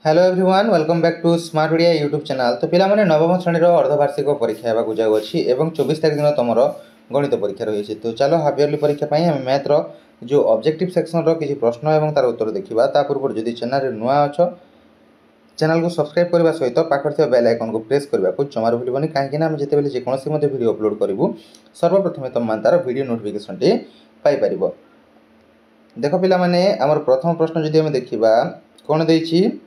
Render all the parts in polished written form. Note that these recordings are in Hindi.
Hello everyone welcome back to smart Odia YouTube channel. तो पिला माने नवम श्रेणी अर्धवार्षिक परीक्षा हेबाकु जाउछि एवं 24 तारिख दिन तुमर गणित परीक्षा रही। तो चलो हाफ इयरली परीक्षा पई हम मैथ रो जो ऑब्जेक्टिव सेक्शन रो किछि प्रश्न एवं तार उत्तर देखिबा। ता पूर्व जदि चैनल रे नुआ अछ चैनल को सब्सक्राइब करबा सहित पाखर थिबा बेल आइकन को प्रेस करबा को जमार भूलबनी, काहेकि ना हम जेते बेले जे कोनोसी मध्ये वीडियो अपलोड करिवु सर्वप्रथमे तुम मान तार वीडियो नोटिफिकेशन टी पाई परिबो। देखो पिला माने हमर प्रथम प्रश्न जदि हम देखिबा कोन देछि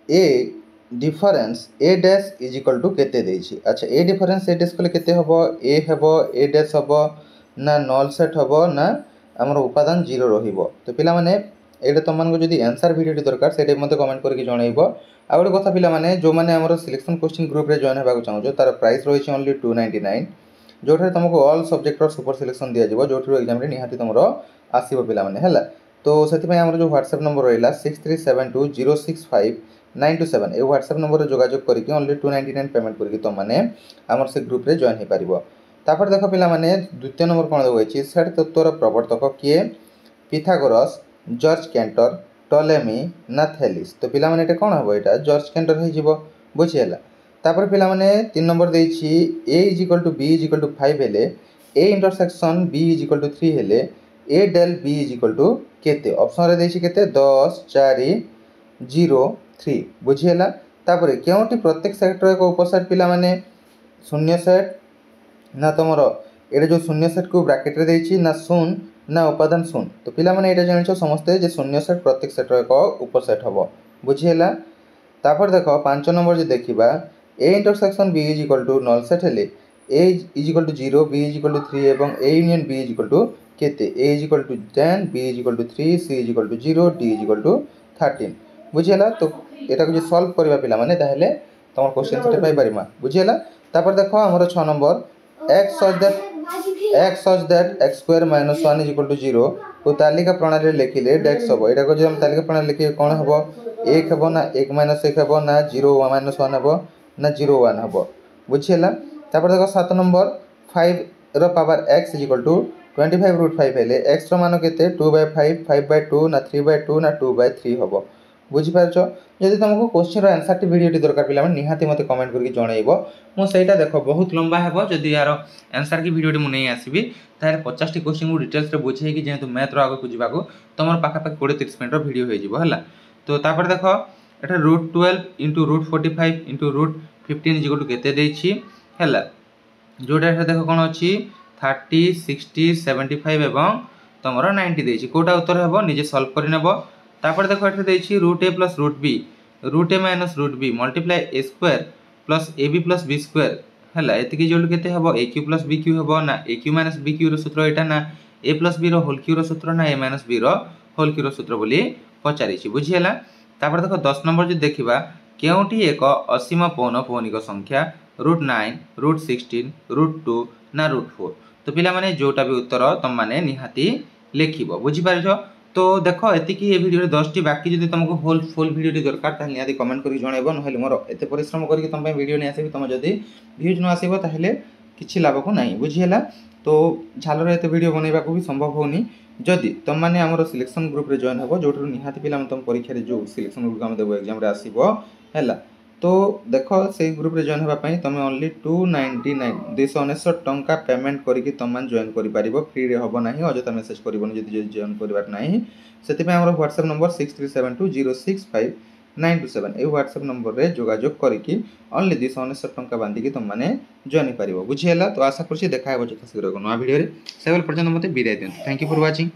ए difference a dash is equal to केते देछि। अच्छा ए डिफरेंस ए डैश कले केते हबो, ए हबो ए डैश हबो ना नल सेट हबो ना हमर उपादान 0 रहिबो। तो पिला माने एटा तुम मान को जदी आंसर वीडियो टी दरकार सेटे मते कमेंट करके जणाइबो। आ गोटे कथा पिला माने जो माने हमर सिलेक्शन कोचिंग ग्रुप रे जॉइन हेबा को चाहौ तार प्राइस रहिछि ओनली 299, जोठे तुमको ऑल सब्जेक्ट रो सुपर सिलेक्शन दिया जिवो, जोठे एग्जाम रे निहाती तुमरो आसीबो पिला माने हला। तो सेति पय हमर जो WhatsApp नंबर रहिला 6372065927 ए WhatsApp नंबर जोगाजोग करके ओनली 299 पेमेंट करके तुम माने हमर से ग्रुप रे जॉइन हे परिबो। तापर देखो पिला माने द्वितीय नंबर कोन देबो सेट तत्वर प्रवर्तक किए पिथागोरस, जॉर्ज कैंटर, टॉलेमी ना थेलिस। तो पिला माने एटा कोन हबो, एटा जॉर्ज कैंटर हे जिवो बुझियला। तापर पिला माने 3 नंबर देछि a = b = 5 हेले a इंटरसेक्शन b = 3 हेले a del b = केते। ऑप्शन रे देछि केते 10 4 0 3 बुझियला। तापर केउटी प्रत्येक सेट रो एक उपसेट पिला माने शून्य सेट ना तमरो एटा जो शून्य सेट को ब्रैकेट रे देछि ना शून्य ना उपादान शून्य। तो पिला माने एटा जानिछो समस्त जे शून्य सेट प्रत्येक सेट रो एक उपसेट हबो बुझियला। तापर देखो 5 नंबर जे देखिबा a intersection b = null set हेले a = 0 b = 3 एवं a यूनियन b = केते a = 10 b = 3 c = 0 d = 13 बुझियला। तो एटा को जे सॉल्व करबा पिला माने ताहेले तमर क्वेश्चन सेट पाई परिमा बुझियला। तापर देखो हमर 6 number x such that x square minus 1 = 0 को तालिका प्रणाली लिखिले डेक्स हबो। एटा को जे हम तालिका प्रणाली लिखि कोन हबो 1 हबो ना 1 - 1 हबो ना 0 - 1 हबो ना 0 1 हबो बुझियला। तापर देखो 7 नंबर 5 रो पावर x = 25√5 हेले x रो मान केते 2/5 5/2 ना 3/2 ना 2/3 हबो बुझि पारछो। यदि तुमको क्वेश्चन रो आंसर टी वीडियो टी दरकार पिला माने निहाती मते कमेंट करके जणाइबो। मो सेटा देखो बहुत लंबा हेबो, जदि यार आंसर की वीडियो टी मु नै आसीबी ताले 50 टी क्वेश्चन को डिटेल्स रे बुझेई कि जेहेतु मैथ रो आगो को जिबाको तमर पाखा पाखा 20-30 मिनिट रो वीडियो होई जिवो हला। तो तापर देखो एटा √12 * √45 * √15 = केते देछि हला। जोटा एटा देखो कोन अछि 30 60 75 एवं तमरो 90 देछि। कोटा उत्तर हेबो निजे सॉल्व करि नेबो। तापर देखो एटा देछि √a + √b √a - √b * a² + ab + b² हला। एतिकी जोल केते हेबो aq + bq हेबो ना aq - bq रो सूत्र एटा ना a + b रो होल क्यू रो सूत्र ना a - b रो होल क्यू रो सूत्र बोली पचारिछि बुझियला। तापर देखो 10 नंबर जे देखिबा केउटी एक असीम पौनःपुनिक संख्या √9 √16 √2 ना √4। तो पिला माने जोटा भी उत्तर तुम माने निहाती लेखिबो बुझि पारछो। तो देखो एतिकी ए वीडियो रे 10 टी बाकी जदि तुमको फुल वीडियो टी दरकार ताहे निहाती कमेंट करि जणाइबो। नहले मोर एते परिश्रम करि तुम पे वीडियो नै आसीबी तुम जदि व्यूज न आसीबो ताहेले किछि लाभ को नाही बुझियला। तो झालो रे एते वीडियो बनैबा को भी संभव होनी। जदि तुम माने हमरो सिलेक्शन ग्रुप रे जॉइन हबो जोठु निहाती पिला तुम परीक्षा रे जो सिलेक्शन ग्रुप हम देबो एग्जाम रे आसीबो हैला। तो देखो से ग्रुप रे जॉइन होबा पई तमे ओनली 299 टंका पेमेंट करिकि तुम मान जॉइन करि परिबो। फ्री रे हबो नाही, अजता मेसेज करिवोनी जदि जॉइन करिवार नाही। सेति पय हमर WhatsApp नंबर 6372065927 ए WhatsApp नंबर रे जोगाजोग करिकि ओनली 299 टंका बांधिकि तुम माने जॉइन परिबो बुझियला। तो आशा करछि देखा हेबो जथा शीघ्र को नवा वीडियो रे। सेवल पर्यंत मते बिदाय देन। Thank you for watching.